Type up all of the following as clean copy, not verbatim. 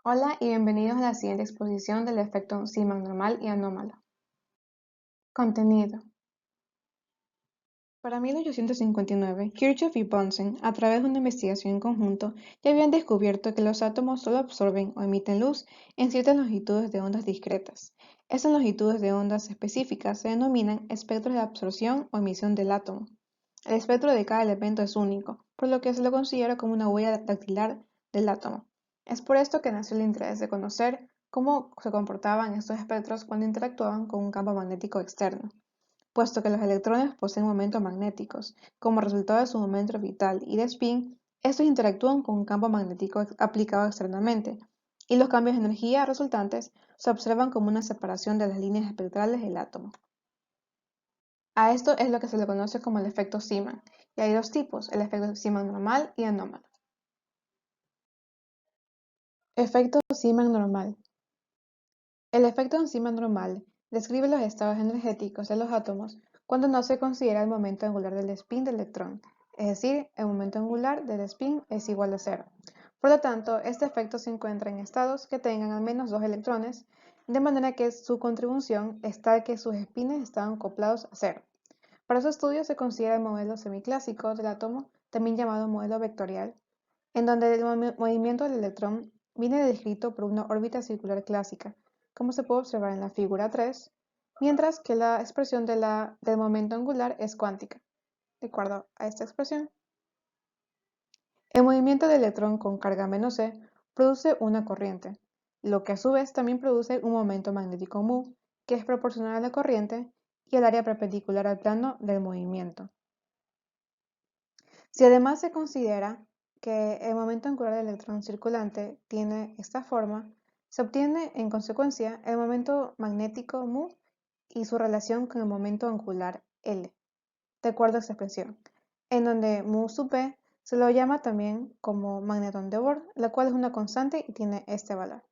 Hola y bienvenidos a la siguiente exposición del efecto Zeeman normal y anómalo. Contenido. Para 1859, Kirchhoff y Bunsen, a través de una investigación en conjunto, ya habían descubierto que los átomos solo absorben o emiten luz en ciertas longitudes de ondas discretas. Esas longitudes de ondas específicas se denominan espectros de absorción o emisión del átomo. El espectro de cada elemento es único, por lo que se lo considera como una huella dactilar del átomo. Es por esto que nació el interés de conocer cómo se comportaban estos espectros cuando interactuaban con un campo magnético externo, puesto que los electrones poseen momentos magnéticos. Como resultado de su momento orbital y de spin, estos interactúan con un campo magnético aplicado externamente, y los cambios de energía resultantes se observan como una separación de las líneas espectrales del átomo. A esto es lo que se le conoce como el efecto Zeeman, y hay dos tipos, el efecto Zeeman normal y anómalo. Efecto Zeeman normal. El efecto Zeeman normal describe los estados energéticos de los átomos cuando no se considera el momento angular del spin del electrón, es decir, el momento angular del spin es igual a cero. Por lo tanto, este efecto se encuentra en estados que tengan al menos dos electrones, de manera que su contribución es tal que sus spines están acoplados a cero. Para su estudio se considera el modelo semiclásico del átomo, también llamado modelo vectorial, en donde el movimiento del electrón viene descrito por una órbita circular clásica, como se puede observar en la figura 3, mientras que la expresión del momento angular es cuántica. De acuerdo a esta expresión, el movimiento del electrón con carga menos e produce una corriente, lo que a su vez también produce un momento magnético mu, que es proporcional a la corriente y al área perpendicular al plano del movimiento. Si además se considera que el momento angular del electrón circulante tiene esta forma, se obtiene en consecuencia el momento magnético mu y su relación con el momento angular L, de acuerdo a esta expresión, en donde mu sub p se lo llama también como magnetón de Bohr, la cual es una constante y tiene este valor.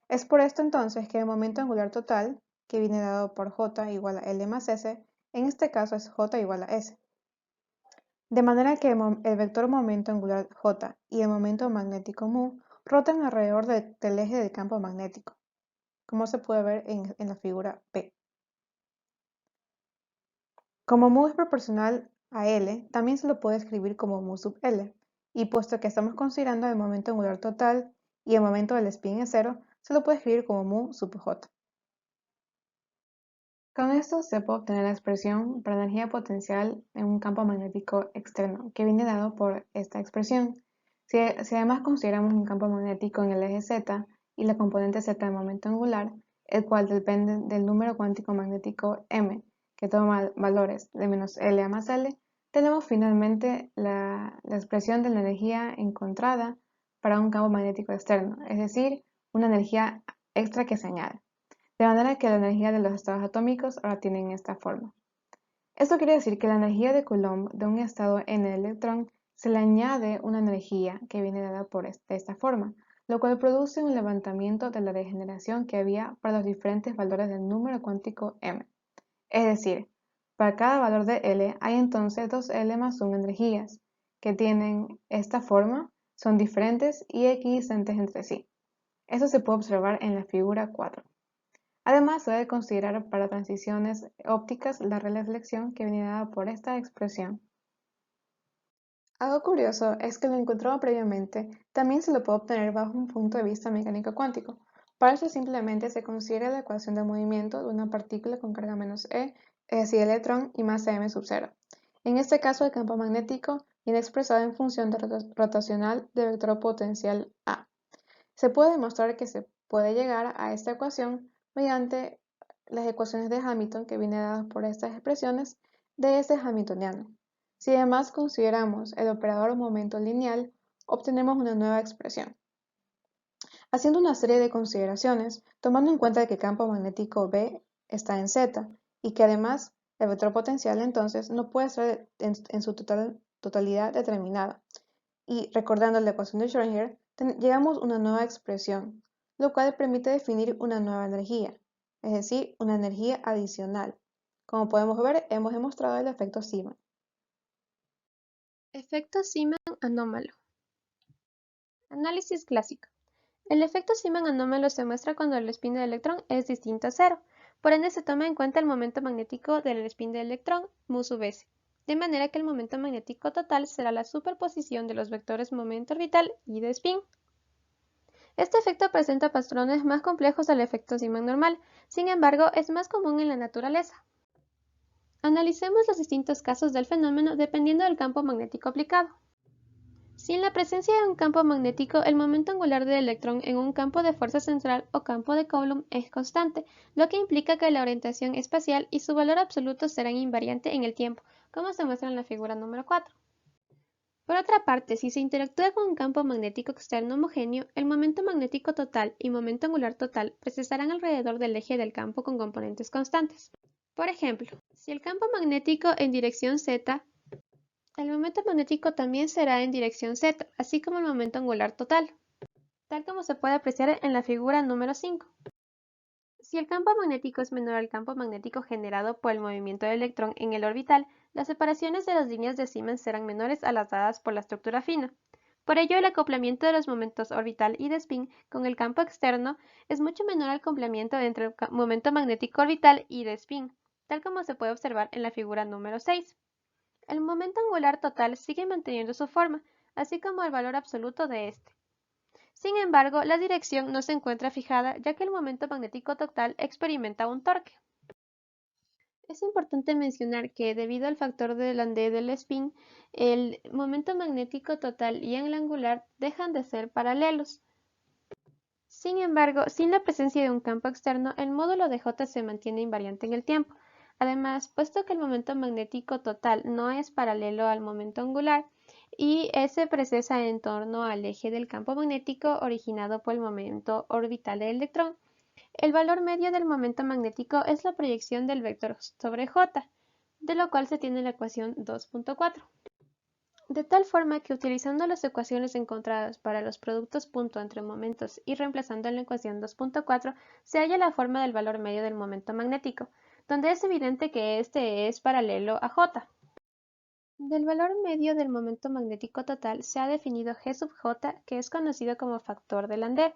Es por esto entonces que el momento angular total, que viene dado por J igual a L más S, en este caso es J igual a S. De manera que el vector momento angular J y el momento magnético mu rotan alrededor del eje del campo magnético, como se puede ver en la figura P. Como mu es proporcional a L, también se lo puede escribir como mu sub L, y puesto que estamos considerando el momento angular total y el momento del spin es cero, se lo puede escribir como mu sub J. Con esto se puede obtener la expresión para energía potencial en un campo magnético externo, que viene dado por esta expresión. Si además consideramos un campo magnético en el eje Z y la componente Z del momento angular, el cual depende del número cuántico magnético m, que toma valores de menos L a más L, tenemos finalmente la expresión de la energía encontrada para un campo magnético externo, es decir, una energía extra que se añade. De manera que la energía de los estados atómicos ahora tienen esta forma. Esto quiere decir que la energía de Coulomb de un estado n del electrón se le añade una energía que viene dada de esta forma, lo cual produce un levantamiento de la degeneración que había para los diferentes valores del número cuántico m. Es decir, para cada valor de L hay entonces 2L más 1 energías, que tienen esta forma, son diferentes y equidistentes entre sí. Esto se puede observar en la figura 4. Además, se debe considerar para transiciones ópticas la regla de selección que viene dada por esta expresión. Algo curioso es que lo encontrado previamente también se lo puede obtener bajo un punto de vista mecánico cuántico. Para eso simplemente se considera la ecuación de movimiento de una partícula con carga menos e, es decir, electrón y masa m sub 0. En este caso, el campo magnético viene expresado en función de rotacional del vector potencial A. Se puede demostrar que se puede llegar a esta ecuación mediante las ecuaciones de Hamilton que vienen dadas por estas expresiones de este hamiltoniano. Si además consideramos el operador momento lineal, obtenemos una nueva expresión. Haciendo una serie de consideraciones, tomando en cuenta que el campo magnético B está en Z y que además el vector potencial entonces no puede ser en su totalidad determinada. Y recordando la ecuación de Schrödinger, llegamos a una nueva expresión, lo cual permite definir una nueva energía, es decir, una energía adicional. Como podemos ver, hemos demostrado el efecto Zeeman. Efecto Zeeman anómalo. Análisis clásico. El efecto Zeeman anómalo se muestra cuando el spin del electrón es distinto a cero, por ende se toma en cuenta el momento magnético del spin del electrón, mu sub s, de manera que el momento magnético total será la superposición de los vectores momento orbital y de spin. Este efecto presenta patrones más complejos al efecto Zeeman normal, sin embargo es más común en la naturaleza. Analicemos los distintos casos del fenómeno dependiendo del campo magnético aplicado. Si en la presencia de un campo magnético el momento angular del electrón en un campo de fuerza central o campo de Coulomb es constante, lo que implica que la orientación espacial y su valor absoluto serán invariantes en el tiempo, como se muestra en la figura número 4. Por otra parte, si se interactúa con un campo magnético externo homogéneo, el momento magnético total y momento angular total precesarán alrededor del eje del campo con componentes constantes. Por ejemplo, si el campo magnético en dirección z, el momento magnético también será en dirección z, así como el momento angular total, tal como se puede apreciar en la figura número 5. Si el campo magnético es menor al campo magnético generado por el movimiento del electrón en el orbital, las separaciones de las líneas de Siemens serán menores a las dadas por la estructura fina. Por ello, el acoplamiento de los momentos orbital y de spin con el campo externo es mucho menor al acoplamiento entre el momento magnético orbital y de spin, tal como se puede observar en la figura número 6. El momento angular total sigue manteniendo su forma, así como el valor absoluto de este. Sin embargo, la dirección no se encuentra fijada ya que el momento magnético total experimenta un torque. Es importante mencionar que debido al factor de Landé del spin, el momento magnético total y el angular dejan de ser paralelos. Sin embargo, sin la presencia de un campo externo, el módulo de J se mantiene invariante en el tiempo. Además, puesto que el momento magnético total no es paralelo al momento angular, y se precesa en torno al eje del campo magnético originado por el momento orbital del electrón, el valor medio del momento magnético es la proyección del vector sobre J, de lo cual se tiene la ecuación 2.4. De tal forma que utilizando las ecuaciones encontradas para los productos punto entre momentos y reemplazando en la ecuación 2.4 se halla la forma del valor medio del momento magnético, donde es evidente que este es paralelo a J. Del valor medio del momento magnético total se ha definido G sub J, que es conocido como factor de Landé.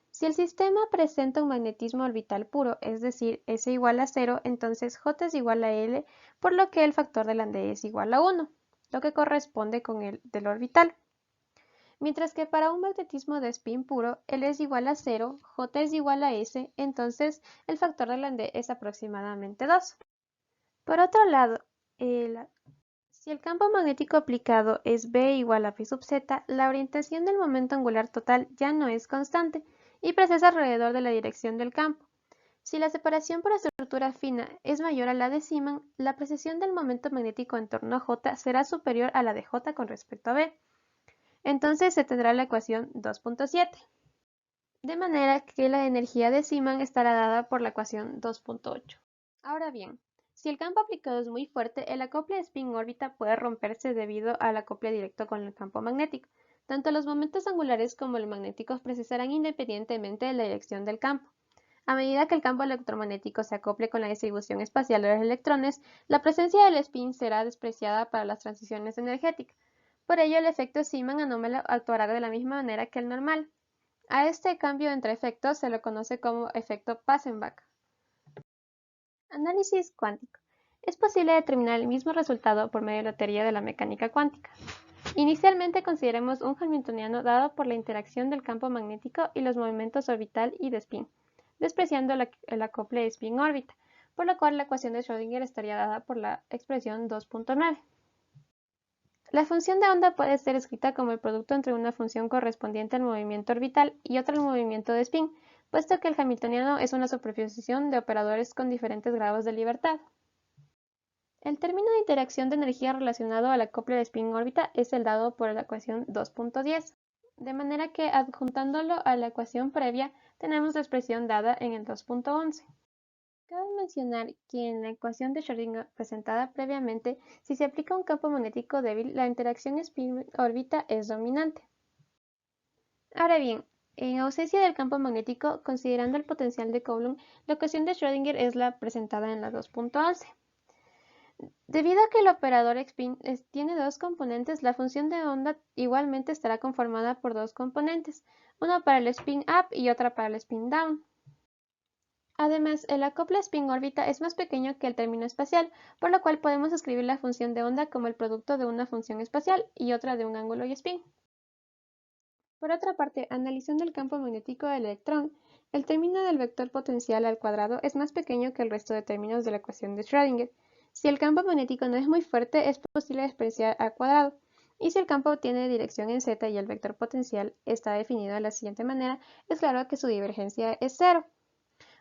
Si el sistema presenta un magnetismo orbital puro, es decir, S igual a 0, entonces J es igual a L, por lo que el factor de Landé es igual a 1, lo que corresponde con el del orbital. Mientras que para un magnetismo de spin puro, L es igual a 0, J es igual a S, entonces el factor de Landé es aproximadamente 2. Por otro lado, si el campo magnético aplicado es B igual a phi sub z, la orientación del momento angular total ya no es constante y precesa alrededor de la dirección del campo. Si la separación por estructura fina es mayor a la de Zeeman, la precesión del momento magnético en torno a J será superior a la de J con respecto a B. Entonces se tendrá la ecuación 2.7. De manera que la energía de Zeeman estará dada por la ecuación 2.8. Ahora bien, si el campo aplicado es muy fuerte, el acople spin-órbita puede romperse debido al acople directo con el campo magnético. Tanto los momentos angulares como los magnéticos precisarán independientemente de la dirección del campo. A medida que el campo electromagnético se acople con la distribución espacial de los electrones, la presencia del spin será despreciada para las transiciones energéticas. Por ello, el efecto Zeeman anómalo actuará de la misma manera que el normal. A este cambio entre efectos se lo conoce como efecto Passenbach. Análisis cuántico. Es posible determinar el mismo resultado por medio de la teoría de la mecánica cuántica. Inicialmente consideremos un hamiltoniano dado por la interacción del campo magnético y los movimientos orbital y de spin, despreciando el acople spin-órbita, por lo cual la ecuación de Schrödinger estaría dada por la expresión 2.9. La función de onda puede ser escrita como el producto entre una función correspondiente al movimiento orbital y otra al movimiento de spin, puesto que el hamiltoniano es una superposición de operadores con diferentes grados de libertad. El término de interacción de energía relacionado al acople de spin-órbita es el dado por la ecuación 2.10, de manera que adjuntándolo a la ecuación previa tenemos la expresión dada en el 2.11. Cabe mencionar que en la ecuación de Schrödinger presentada previamente, si se aplica un campo magnético débil, la interacción spin-órbita es dominante. Ahora bien, en ausencia del campo magnético, considerando el potencial de Coulomb, la ecuación de Schrödinger es la presentada en la 2.11. Debido a que el operador spin tiene dos componentes, la función de onda igualmente estará conformada por dos componentes, una para el spin up y otra para el spin down. Además, el acople spin-órbita es más pequeño que el término espacial, por lo cual podemos escribir la función de onda como el producto de una función espacial y otra de un ángulo y spin. Por otra parte, analizando el campo magnético del electrón, el término del vector potencial al cuadrado es más pequeño que el resto de términos de la ecuación de Schrödinger. Si el campo magnético no es muy fuerte, es posible expresar al cuadrado. Y si el campo tiene dirección en z y el vector potencial está definido de la siguiente manera, es claro que su divergencia es cero.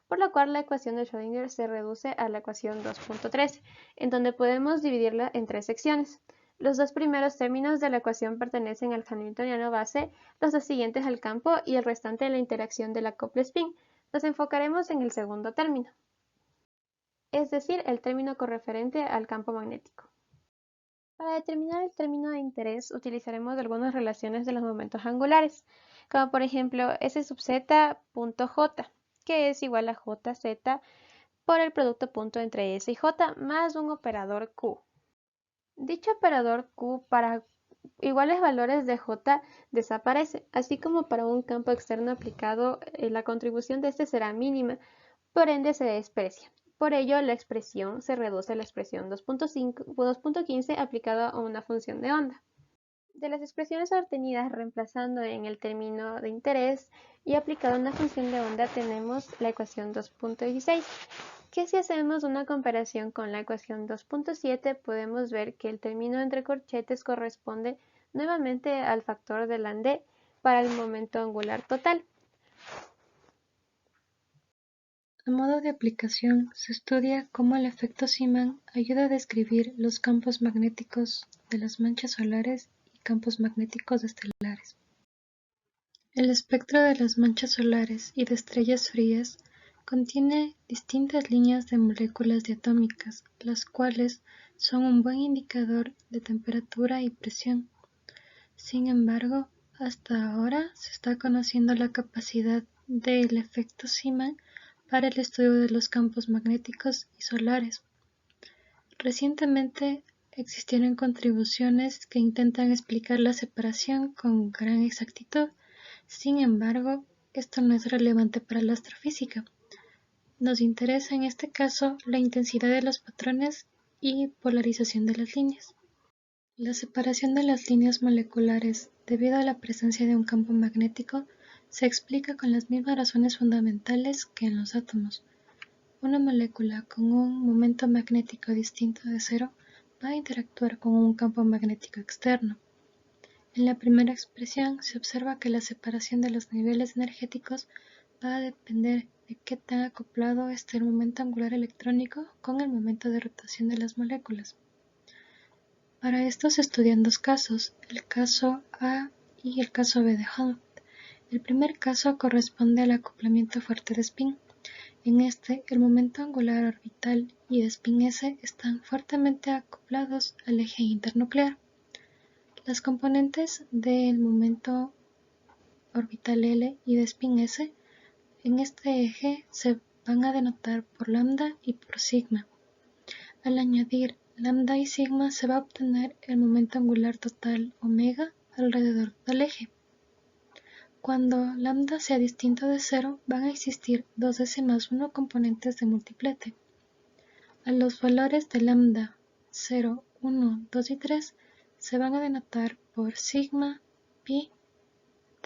Por lo cual la ecuación de Schrödinger se reduce a la ecuación 2.13, en donde podemos dividirla en tres secciones. Los dos primeros términos de la ecuación pertenecen al hamiltoniano base, los dos siguientes al campo y el restante a la interacción del acople spin. Nos enfocaremos en el segundo término, es decir, el término correferente al campo magnético. Para determinar el término de interés utilizaremos algunas relaciones de los momentos angulares, como por ejemplo S sub z punto j, que es igual a jz por el producto punto entre S y J más un operador Q. Dicho operador Q para iguales valores de J desaparece, así como para un campo externo aplicado la contribución de este será mínima, por ende se desprecia. Por ello, la expresión se reduce a la expresión 2.15 aplicada a una función de onda. De las expresiones obtenidas reemplazando en el término de interés y aplicado a una función de onda tenemos la ecuación 2.16, que si hacemos una comparación con la ecuación 2.7 podemos ver que el término entre corchetes corresponde nuevamente al factor de Landé para el momento angular total. A modo de aplicación, se estudia cómo el efecto Zeeman ayuda a describir los campos magnéticos de las manchas solares y campos magnéticos estelares. El espectro de las manchas solares y de estrellas frías contiene distintas líneas de moléculas diatómicas, las cuales son un buen indicador de temperatura y presión. Sin embargo, hasta ahora se está conociendo la capacidad del efecto Zeeman para el estudio de los campos magnéticos y solares. Recientemente existieron contribuciones que intentan explicar la separación con gran exactitud. Sin embargo, esto no es relevante para la astrofísica. Nos interesa en este caso la intensidad de los patrones y polarización de las líneas. La separación de las líneas moleculares debido a la presencia de un campo magnético se explica con las mismas razones fundamentales que en los átomos. Una molécula con un momento magnético distinto de cero va a interactuar con un campo magnético externo. En la primera expresión se observa que la separación de los niveles energéticos va a depender de qué tan acoplado esté el momento angular electrónico con el momento de rotación de las moléculas. Para esto se estudian dos casos, el caso A y el caso B de Hund. El primer caso corresponde al acoplamiento fuerte de spin. En este, el momento angular orbital y de spin S están fuertemente acoplados al eje internuclear. Las componentes del momento orbital L y de spin S en este eje se van a denotar por lambda y por sigma. Al añadir lambda y sigma se va a obtener el momento angular total omega alrededor del eje. Cuando lambda sea distinto de cero, van a existir 2s más 1 componentes de multiplete. A los valores de lambda 0, 1, 2 y 3 se van a denotar por sigma, pi,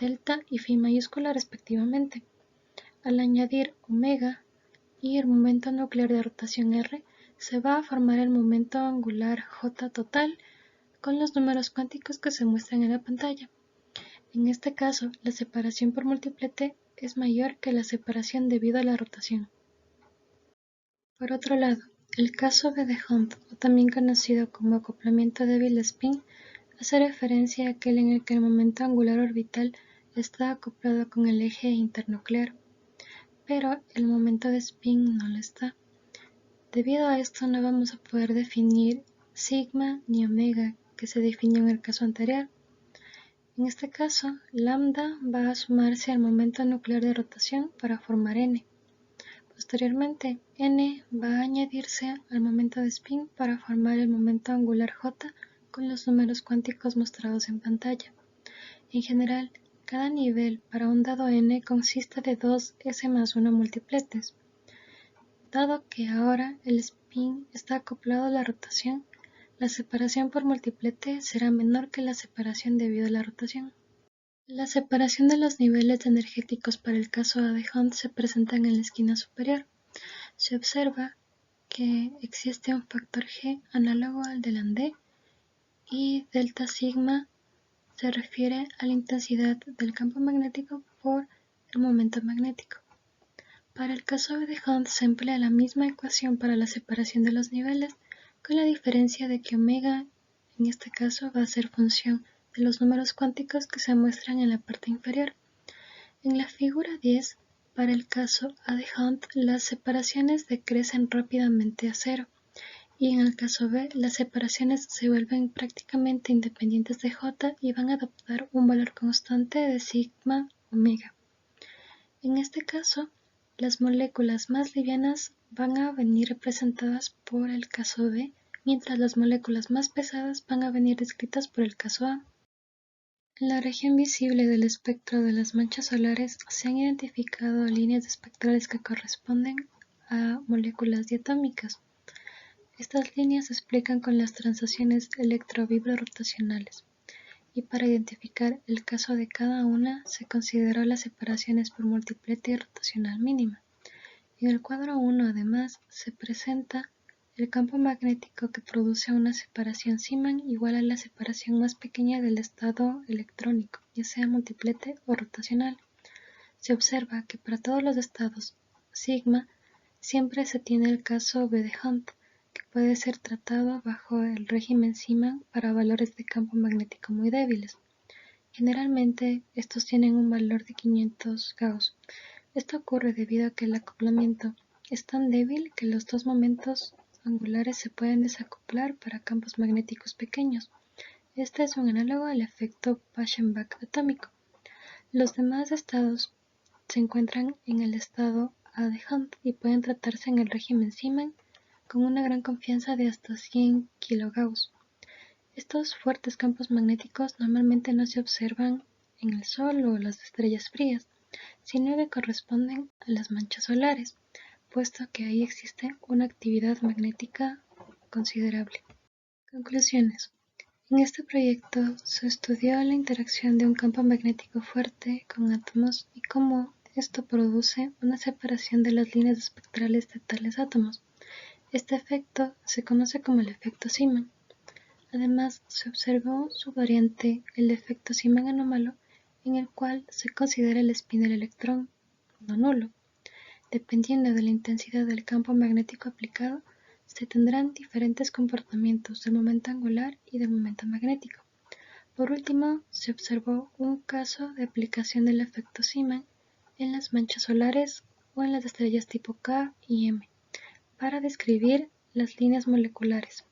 delta y phi mayúscula respectivamente. Al añadir omega y el momento nuclear de rotación r, se va a formar el momento angular J total con los números cuánticos que se muestran en la pantalla. En este caso, la separación por multiplete es mayor que la separación debido a la rotación. Por otro lado, el caso B de Hund, o también conocido como acoplamiento débil de spin, hace referencia a aquel en el que el momento angular orbital está acoplado con el eje internuclear, pero el momento de spin no lo está. Debido a esto no vamos a poder definir sigma ni omega que se definió en el caso anterior. En este caso, lambda va a sumarse al momento nuclear de rotación para formar n. Posteriormente, n va a añadirse al momento de spin para formar el momento angular j con los números cuánticos mostrados en pantalla. En general, Cada nivel para un dado n consiste de dos S+1 multipletes. Dado que ahora el spin está acoplado a la rotación, la separación por multiplete será menor que la separación debido a la rotación. La separación de los niveles energéticos para el caso A de Hunt se presentan en la esquina superior. Se observa que existe un factor G análogo al del AND y delta sigma se refiere a la intensidad del campo magnético por el momento magnético. Para el caso de Hunt se emplea la misma ecuación para la separación de los niveles, con la diferencia de que omega en este caso va a ser función de los números cuánticos que se muestran en la parte inferior. En la figura 10, para el caso A de Hunt, las separaciones decrecen rápidamente a cero, y en el caso B, las separaciones se vuelven prácticamente independientes de J y van a adoptar un valor constante de sigma omega. En este caso, las moléculas más livianas van a venir representadas por el caso B, mientras las moléculas más pesadas van a venir descritas por el caso A. En la región visible del espectro de las manchas solares se han identificado líneas espectrales que corresponden a moléculas diatómicas. Estas líneas se explican con las transiciones electrovibrorotacionales, y para identificar el caso de cada una se consideró las separaciones por multiplete rotacional mínima. En el cuadro 1, además, se presenta el campo magnético que produce una separación Zeeman igual a la separación más pequeña del estado electrónico, ya sea multiplete o rotacional. Se observa que para todos los estados sigma siempre se tiene el caso B de Hunt, que puede ser tratado bajo el régimen Zeeman para valores de campo magnético muy débiles. Generalmente estos tienen un valor de 500 Gauss. Esto ocurre debido a que el acoplamiento es tan débil que los dos momentos angulares se pueden desacoplar para campos magnéticos pequeños. Este es un análogo al efecto Paschen-Bach atómico. Los demás estados se encuentran en el estado A de Hunt y pueden tratarse en el régimen Zeeman con una gran confianza de hasta 100 kGauss. Estos fuertes campos magnéticos normalmente no se observan en el Sol o las estrellas frías, sino que corresponden a las manchas solares, puesto que ahí existe una actividad magnética considerable. Conclusiones. En este proyecto se estudió la interacción de un campo magnético fuerte con átomos y cómo esto produce una separación de las líneas espectrales de tales átomos. Este efecto se conoce como el efecto Zeeman. Además, se observó su variante, el efecto Zeeman anómalo, en el cual se considera el spin del electrón no nulo. Dependiendo de la intensidad del campo magnético aplicado, se tendrán diferentes comportamientos del momento angular y del momento magnético. Por último, se observó un caso de aplicación del efecto Zeeman en las manchas solares o en las estrellas tipo K y M, para describir las líneas moleculares.